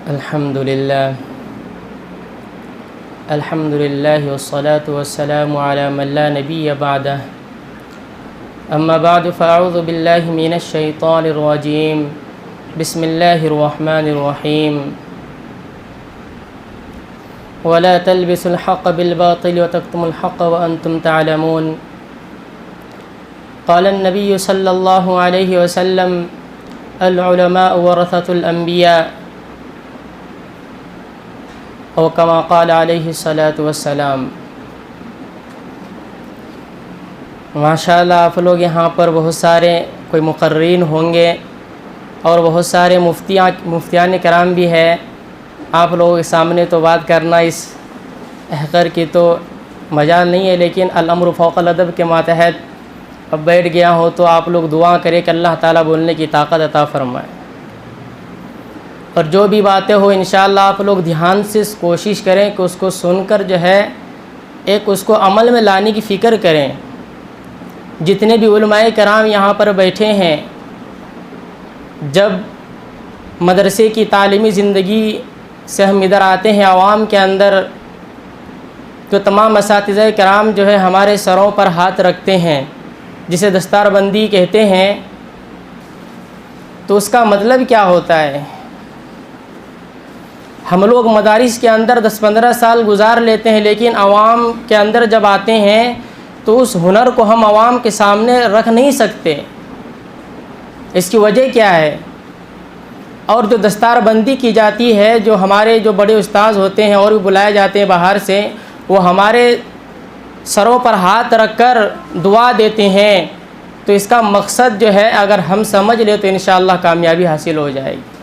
الحمد لله والصلاة والسلام على من لا نبي بعده أما بعد فأعوذ بالله من الشيطان الرجيم بسم الله الرحمن الرحيم ولا تلبسوا الحق بالباطل وتكتموا الحق وأنتم تعلمون قال النبي صلى الله عليه وسلم العلماء ورثة الأنبياء اور کما قال علیہ الصلاۃ والسلام۔ ماشاءاللہ آپ لوگ یہاں پر بہت سارے کوئی مقررین ہوں گے اور بہت سارے مفتیان کرام بھی ہے۔ آپ لوگوں کے سامنے تو بات کرنا اس احقر کی تو مجال نہیں ہے، لیکن الامر فوق الادب کے ماتحت اب بیٹھ گیا ہو تو آپ لوگ دعا کریں کہ اللہ تعالیٰ بولنے کی طاقت عطا فرمائے، اور جو بھی باتیں ہو انشاءاللہ آپ لوگ دھیان سے کوشش کریں کہ اس کو سن کر جو ہے ایک اس کو عمل میں لانے کی فکر کریں۔ جتنے بھی علماء کرام یہاں پر بیٹھے ہیں، جب مدرسے کی تعلیمی زندگی سے ہم ادھر آتے ہیں عوام کے اندر، تو تمام اساتذہ کرام جو ہے ہمارے سروں پر ہاتھ رکھتے ہیں، جسے دستار بندی کہتے ہیں۔ تو اس کا مطلب کیا ہوتا ہے؟ ہم لوگ مدارس کے اندر 10-15 سال گزار لیتے ہیں، لیکن عوام کے اندر جب آتے ہیں تو اس ہنر کو ہم عوام کے سامنے رکھ نہیں سکتے۔ اس کی وجہ کیا ہے؟ اور جو دستار بندی کی جاتی ہے، جو ہمارے جو بڑے استاذ ہوتے ہیں اور بھی بلائے جاتے ہیں باہر سے، وہ ہمارے سروں پر ہاتھ رکھ کر دعا دیتے ہیں، تو اس کا مقصد جو ہے اگر ہم سمجھ لیں تو انشاءاللہ کامیابی حاصل ہو جائے گی۔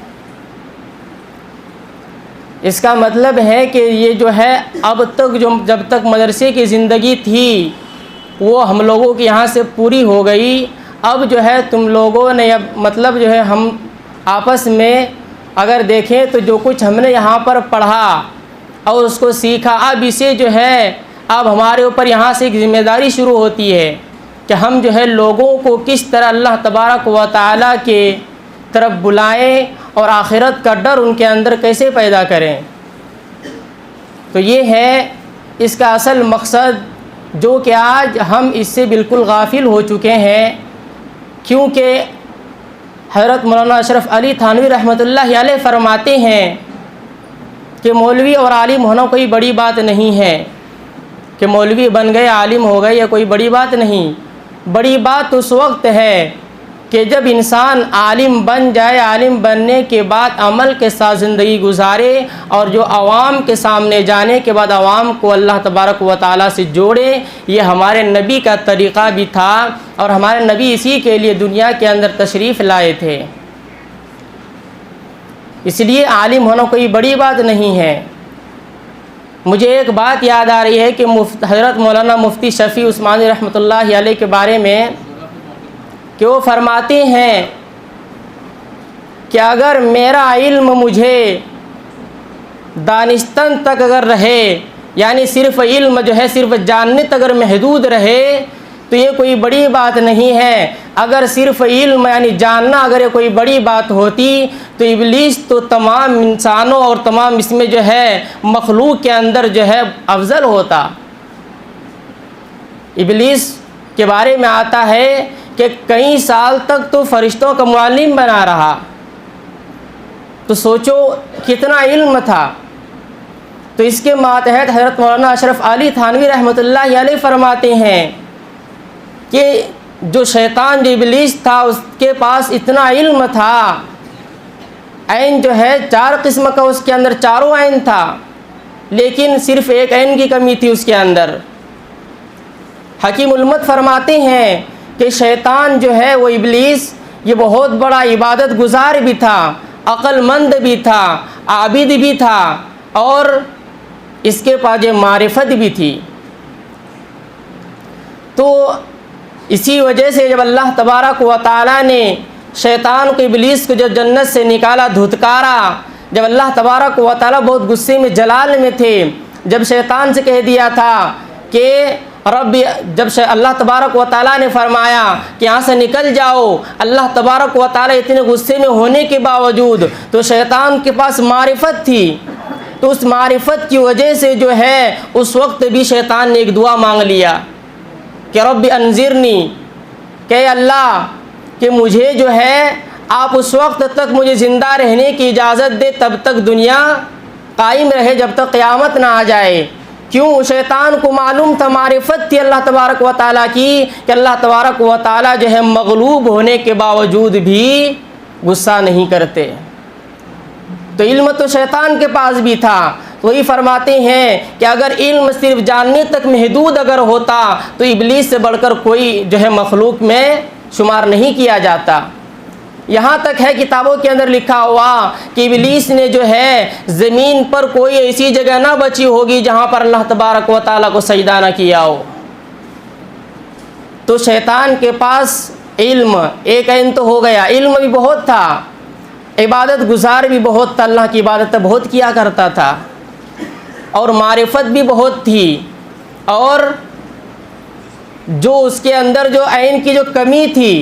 اس کا مطلب ہے کہ یہ جو ہے اب تک جب تک مدرسے کی زندگی تھی وہ ہم لوگوں کے یہاں سے پوری ہو گئی۔ اب جو ہے تم لوگوں نے اب مطلب جو ہے ہم آپس میں اگر دیکھیں تو جو کچھ ہم نے یہاں پر پڑھا اور اس کو سیکھا، اب اسے جو ہے اب ہمارے اوپر یہاں سے ایک ذمہ داری شروع ہوتی ہے کہ ہم جو ہے لوگوں کو کس طرح اللہ تبارک و تعالیٰ کے طرف بلائیں اور آخرت کا ڈر ان کے اندر کیسے پیدا کریں۔ تو یہ ہے اس کا اصل مقصد، جو کہ آج ہم اس سے بالکل غافل ہو چکے ہیں، کیونکہ حضرت مولانا اشرف علی تھانوی رحمۃ اللہ علیہ فرماتے ہیں کہ مولوی اور عالم ہونا کوئی بڑی بات نہیں ہے، کہ مولوی بن گئے عالم ہو گئے، یہ کوئی بڑی بات نہیں۔ بڑی بات اس وقت ہے کہ جب انسان عالم بن جائے، عالم بننے کے بعد عمل کے ساتھ زندگی گزارے، اور جو عوام کے سامنے جانے کے بعد عوام کو اللہ تبارک و تعالیٰ سے جوڑے۔ یہ ہمارے نبی کا طریقہ بھی تھا، اور ہمارے نبی اسی کے لیے دنیا کے اندر تشریف لائے تھے۔ اس لیے عالم ہونا کوئی بڑی بات نہیں ہے۔ مجھے ایک بات یاد آ رہی ہے کہ حضرت مولانا مفتی شفیع عثمانی رحمۃ اللہ علیہ کے بارے میں کہ وہ فرماتے ہیں کہ اگر میرا علم مجھے دانستن تک اگر رہے، یعنی صرف علم جو ہے صرف جاننے تک اگر محدود رہے تو یہ کوئی بڑی بات نہیں ہے۔ اگر صرف علم یعنی جاننا اگر یہ کوئی بڑی بات ہوتی تو ابلیس تو تمام انسانوں اور تمام اس میں جو ہے مخلوق کے اندر جو ہے افضل ہوتا۔ ابلیس کے بارے میں آتا ہے کہ کئی سال تک تو فرشتوں کا معلم بنا رہا، تو سوچو کتنا علم تھا۔ تو اس کے ماتحت حضرت مولانا اشرف علی تھانوی رحمۃ اللہ علیہ فرماتے ہیں کہ جو شیطان جو ابلیس تھا اس کے پاس اتنا علم تھا، عین جو ہے 4 قسم کا اس کے اندر چاروں عین تھا، لیکن صرف ایک عین کی کمی تھی اس کے اندر۔ حکیم الامت فرماتے ہیں کہ شیطان جو ہے وہ ابلیس یہ بہت بڑا عبادت گزار بھی تھا، عقل مند بھی تھا، عابد بھی تھا، اور اس کے پاس یہ معرفت بھی تھی۔ تو اسی وجہ سے جب اللہ تبارک و تعالیٰ نے شیطان کو ابلیس کو جب جنت سے نکالا دھتکارا، جب اللہ تبارک و تعالیٰ بہت غصے میں جلال میں تھے، جب شیطان سے کہہ دیا تھا کہ رب جب اللہ تبارک و تعالیٰ نے فرمایا کہ یہاں سے نکل جاؤ، اللہ تبارک و تعالیٰ اتنے غصے میں ہونے کے باوجود تو شیطان کے پاس معرفت تھی، تو اس معرفت کی وجہ سے جو ہے اس وقت بھی شیطان نے ایک دعا مانگ لیا کہ رب انذرنی، کہ اللہ کہ مجھے جو ہے آپ اس وقت تک مجھے زندہ رہنے کی اجازت دے، تب تک دنیا قائم رہے جب تک قیامت نہ آ جائے۔ کیوں؟ شیطان کو معلوم تھا، معرفت تھی اللہ تبارک و تعالیٰ کی کہ اللہ تبارک و تعالیٰ جو ہے مغلوب ہونے کے باوجود بھی غصہ نہیں کرتے، تو علم تو شیطان کے پاس بھی تھا۔ وہی فرماتے ہیں کہ اگر علم صرف جاننے تک محدود اگر ہوتا تو ابلیس سے بڑھ کر کوئی جو ہے مخلوق میں شمار نہیں کیا جاتا۔ یہاں تک ہے کتابوں کے اندر لکھا ہوا کہ ابلیس نے جو ہے زمین پر کوئی ایسی جگہ نہ بچی ہوگی جہاں پر اللہ تبارک و تعالیٰ کو سجدہ نہ کیا ہو۔ تو شیطان کے پاس علم ایک عین تو ہو گیا، علم بھی بہت تھا، عبادت گزار بھی بہت تھا، اللہ کی عبادت بہت کیا کرتا تھا، اور معرفت بھی بہت تھی، اور جو اس کے اندر جو عین کی جو کمی تھی،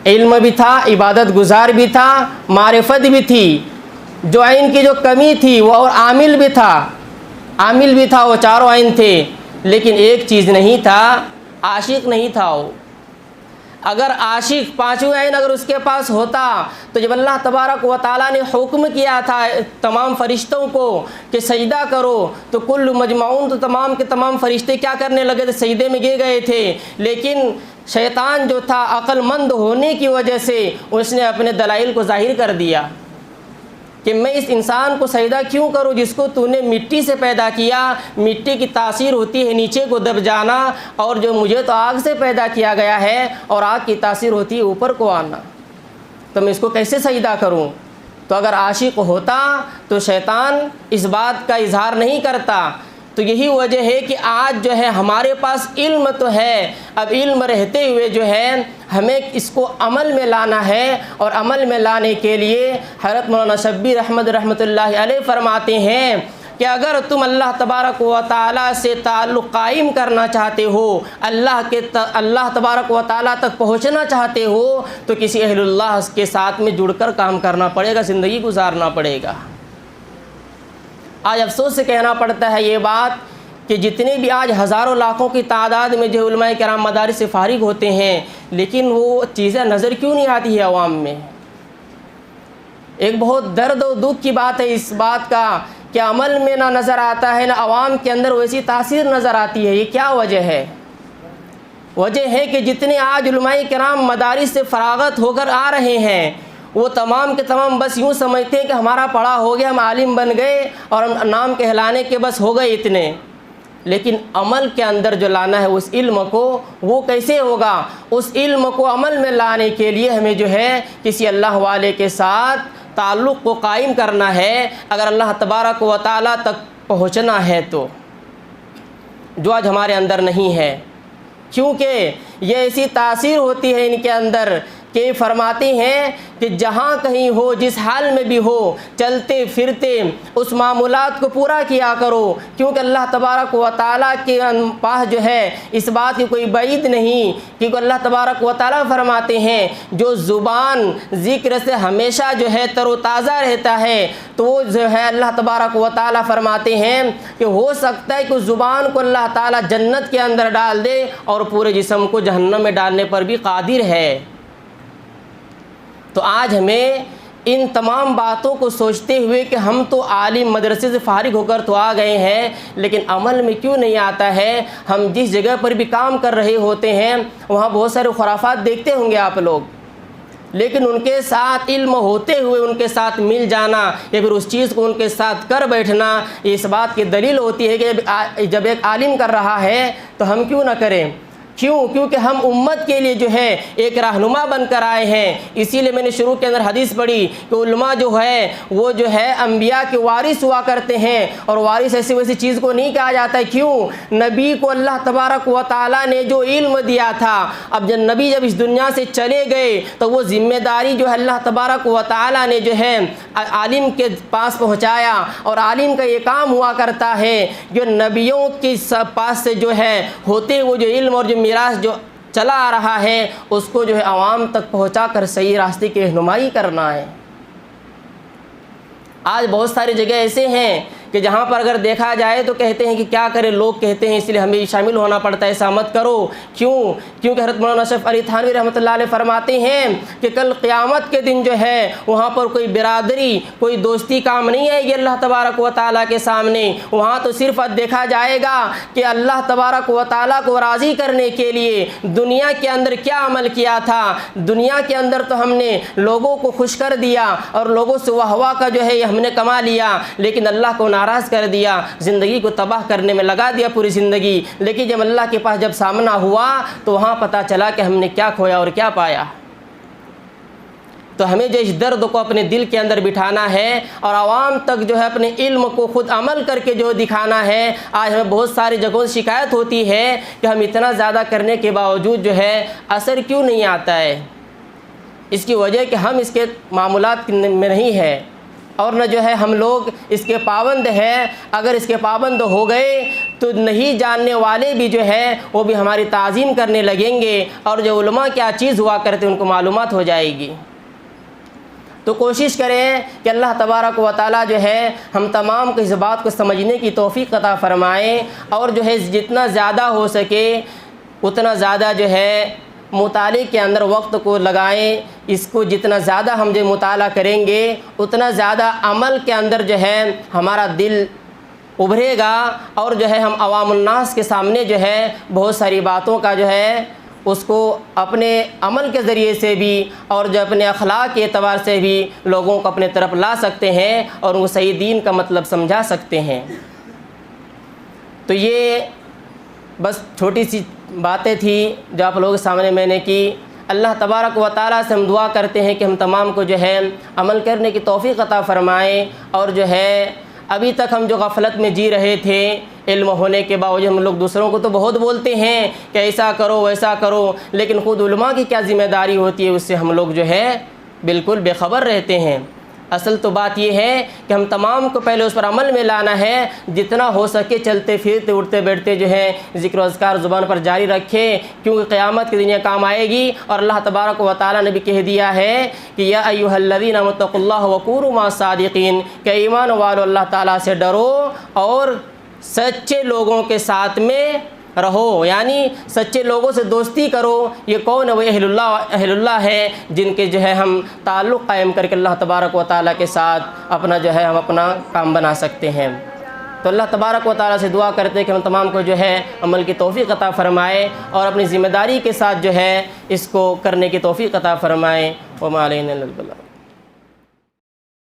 علم بھی تھا، عبادت گزار بھی تھا، معرفت بھی تھی، جو عین کی جو کمی تھی وہ اور عامل بھی تھا، وہ چاروں عین تھے، لیکن ایک چیز نہیں تھا، عاشق نہیں تھا وہ۔ اگر عاشق پانچوں عین اگر اس کے پاس ہوتا تو جب اللہ تبارک و تعالیٰ نے حکم کیا تھا تمام فرشتوں کو کہ سجدہ کرو تو کل مجمعون، تو تمام کے تمام فرشتے کیا کرنے لگے تھے؟ سجدے میں گر گئے تھے، لیکن شیطان جو تھا عقل مند ہونے کی وجہ سے اس نے اپنے دلائل کو ظاہر کر دیا کہ میں اس انسان کو سجدہ کیوں کروں جس کو تو نے مٹی سے پیدا کیا، مٹی کی تاثیر ہوتی ہے نیچے کو دب جانا، اور جو مجھے تو آگ سے پیدا کیا گیا ہے اور آگ کی تاثیر ہوتی ہے اوپر کو آنا، تو میں اس کو کیسے سجدہ کروں؟ تو اگر عاشق ہوتا تو شیطان اس بات کا اظہار نہیں کرتا۔ تو یہی وجہ ہے کہ آج جو ہے ہمارے پاس علم تو ہے، اب علم رہتے ہوئے جو ہے ہمیں اس کو عمل میں لانا ہے، اور عمل میں لانے کے لیے حضرت مولانا شبیر احمد رحمۃ اللہ علیہ فرماتے ہیں کہ اگر تم اللہ تبارک و تعالیٰ سے تعلق قائم کرنا چاہتے ہو، اللہ تبارک و تعالیٰ تک پہنچنا چاہتے ہو، تو کسی اہل اللہ کے ساتھ میں جڑ کر کام کرنا پڑے گا، زندگی گزارنا پڑے گا۔ آج افسوس سے کہنا پڑتا ہے یہ بات کہ جتنے بھی آج ہزاروں لاکھوں کی تعداد میں جو علماء کرام مدارس سے فارغ ہوتے ہیں، لیکن وہ چیزیں نظر کیوں نہیں آتی ہے عوام میں؟ ایک بہت درد و دکھ کی بات ہے اس بات کا کہ عمل میں نہ نظر آتا ہے، نہ عوام کے اندر ویسی تاثیر نظر آتی ہے۔ یہ کیا وجہ ہے؟ وجہ ہے کہ جتنے آج علماء کرام مدارس سے فراغت ہو کر آ رہے ہیں، وہ تمام کے تمام بس یوں سمجھتے ہیں کہ ہمارا پڑھا ہو گیا، ہم عالم بن گئے اور ہم نام کہلانے کے بس ہو گئے اتنے، لیکن عمل کے اندر جو لانا ہے اس علم کو، وہ کیسے ہوگا؟ اس علم کو عمل میں لانے کے لیے ہمیں جو ہے کسی اللہ والے کے ساتھ تعلق کو قائم کرنا ہے، اگر اللہ تبارک و تعالیٰ تک پہنچنا ہے تو، جو آج ہمارے اندر نہیں ہے، کیونکہ یہ ایسی تاثیر ہوتی ہے ان کے اندر کہ فرماتے ہیں کہ جہاں کہیں ہو، جس حال میں بھی ہو، چلتے پھرتے اس معمولات کو پورا کیا کرو، کیونکہ اللہ تبارک و تعالیٰ کے پاس جو ہے اس بات کی کوئی بعید نہیں، کیونکہ اللہ تبارک و تعالیٰ فرماتے ہیں جو زبان ذکر سے ہمیشہ جو ہے تر و تازہ رہتا ہے، تو وہ جو ہے اللہ تبارک و تعالیٰ فرماتے ہیں کہ ہو سکتا ہے کہ اس زبان کو اللہ تعالیٰ جنت کے اندر ڈال دے اور پورے جسم کو جہنم میں ڈالنے پر بھی قادر ہے۔ تو آج ہمیں ان تمام باتوں کو سوچتے ہوئے کہ ہم تو عالم مدرسے سے فارغ ہو کر تو آ گئے ہیں، لیکن عمل میں کیوں نہیں آتا ہے؟ ہم جس جگہ پر بھی کام کر رہے ہوتے ہیں وہاں بہت سارے خرافات دیکھتے ہوں گے آپ لوگ، لیکن ان کے ساتھ علم ہوتے ہوئے ان کے ساتھ مل جانا یا پھر اس چیز کو ان کے ساتھ کر بیٹھنا، اس بات کی دلیل ہوتی ہے کہ جب ایک عالم کر رہا ہے تو ہم کیوں نہ کریں۔ کیوں؟ کیونکہ ہم امت کے لیے جو ہے ایک رہنما بن کر آئے ہیں۔ اسی لیے میں نے شروع کے اندر حدیث پڑھی کہ علماء جو ہے وہ جو ہے انبیاء کے وارث ہوا کرتے ہیں، اور وارث ایسی ویسی چیز کو نہیں کہا جاتا ہے۔ کیوں؟ نبی کو اللہ تبارک و تعالیٰ نے جو علم دیا تھا، اب جب نبی جب اس دنیا سے چلے گئے تو وہ ذمہ داری جو ہے اللہ تبارک و تعالیٰ نے جو ہے عالم کے پاس پہنچایا، اور عالم کا یہ کام ہوا کرتا ہے جو نبیوں کے پاس سے جو ہے ہوتے وہ جو علم اور جو میراث جو چلا آ رہا ہے اس کو جو ہے عوام تک پہنچا کر صحیح راستے کی رہنمائی کرنا ہے۔ آج بہت ساری جگہ ایسے ہیں کہ جہاں پر اگر دیکھا جائے تو کہتے ہیں کہ کیا کرے، لوگ کہتے ہیں اس لیے ہمیں شامل ہونا پڑتا ہے، ایسا مت کرو۔ کیوں؟ کیونکہ حضرت مولانا اشرف علی تھانوی رحمۃ اللہ علیہ فرماتے ہیں کہ کل قیامت کے دن جو ہے وہاں پر کوئی برادری، کوئی دوستی کام نہیں آئے گی اللہ تبارک و تعالیٰ کے سامنے۔ وہاں تو صرف دیکھا جائے گا کہ اللہ تبارک و تعالیٰ کو راضی کرنے کے لیے دنیا کے اندر کیا عمل کیا تھا۔ دنیا کے اندر تو ہم نے لوگوں کو خوش کر دیا اور لوگوں سے واہ واہ کا جو ہے یہ ہم نے کما لیا، لیکن اللہ کو ناراض کر دیا، زندگی کو تباہ کرنے میں لگا دیا پوری زندگی۔ لیکن جب اللہ کے پاس جب سامنا ہوا تو وہاں پتہ چلا کہ ہم نے کیا کھویا اور کیا پایا۔ تو ہمیں جو اس درد کو اپنے دل کے اندر بٹھانا ہے اور عوام تک جو ہے اپنے علم کو خود عمل کر کے جو دکھانا ہے۔ آج ہمیں بہت ساری جگہوں سے شکایت ہوتی ہے کہ ہم اتنا زیادہ کرنے کے باوجود جو ہے اثر کیوں نہیں آتا ہے۔ اس کی وجہ کہ ہم اس کے معمولات میں نہیں ہے، اور نہ جو ہے ہم لوگ اس کے پابند ہیں۔ اگر اس کے پابند ہو گئے تو نہیں جاننے والے بھی جو ہے وہ بھی ہماری تعظیم کرنے لگیں گے، اور جو علماء کیا چیز ہوا کرتے ان کو معلومات ہو جائے گی۔ تو کوشش کریں کہ اللہ تبارک و تعالیٰ جو ہے ہم تمام کو اس بات کو سمجھنے کی توفیق عطا فرمائے، اور جو ہے جتنا زیادہ ہو سکے اتنا زیادہ جو ہے مطالعے کے اندر وقت کو لگائیں۔ اس کو جتنا زیادہ ہم جو مطالعہ کریں گے اتنا زیادہ عمل کے اندر جو ہے ہمارا دل ابھرے گا، اور جو ہے ہم عوام الناس کے سامنے جو ہے بہت ساری باتوں کا جو ہے اس کو اپنے عمل کے ذریعے سے بھی اور جو اپنے اخلاق کے اعتبار سے بھی لوگوں کو اپنے طرف لا سکتے ہیں اور ان کو صحیح دین کا مطلب سمجھا سکتے ہیں۔ تو یہ بس چھوٹی سی باتیں تھیں جو آپ لوگوں کے سامنے میں نے کی۔ اللہ تبارک و تعالیٰ سے ہم دعا کرتے ہیں کہ ہم تمام کو جو ہے عمل کرنے کی توفیق عطا فرمائے، اور جو ہے ابھی تک ہم جو غفلت میں جی رہے تھے علم ہونے کے باوجود ہم لوگ دوسروں کو تو بہت بولتے ہیں کہ ایسا کرو ویسا کرو، لیکن خود علماء کی کیا ذمہ داری ہوتی ہے اس سے ہم لوگ جو ہے بالکل بے خبر رہتے ہیں۔ اصل تو بات یہ ہے کہ ہم تمام کو پہلے اس پر عمل میں لانا ہے، جتنا ہو سکے چلتے پھرتے اٹھتے بیٹھتے جو ہے ذکر و اذکار زبان پر جاری رکھیں، کیونکہ قیامت کے دن یہ کام آئے گی۔ اور اللہ تبارک و تعالیٰ نے بھی کہہ دیا ہے کہ یا ایھا الذین آمنوا اتقوا اللہ وکونوا مع الصادقین، کہ ایمان والو اللہ تعالیٰ سے ڈرو اور سچے لوگوں کے ساتھ میں رہو، یعنی سچے لوگوں سے دوستی کرو۔ یہ کون ہے؟ وہ اہل اللہ ہے جن کے جو ہے ہم تعلق قائم کر کے اللہ تبارک و تعالیٰ کے ساتھ اپنا جو ہے ہم اپنا کام بنا سکتے ہیں۔ تو اللہ تبارک و تعالیٰ سے دعا کرتے ہیں کہ ہم تمام کو جو ہے عمل کی توفیق عطا فرمائے اور اپنی ذمہ داری کے ساتھ جو ہے اس کو کرنے کی توفیق عطا فرمائے۔ وما علینا الا البلاغ۔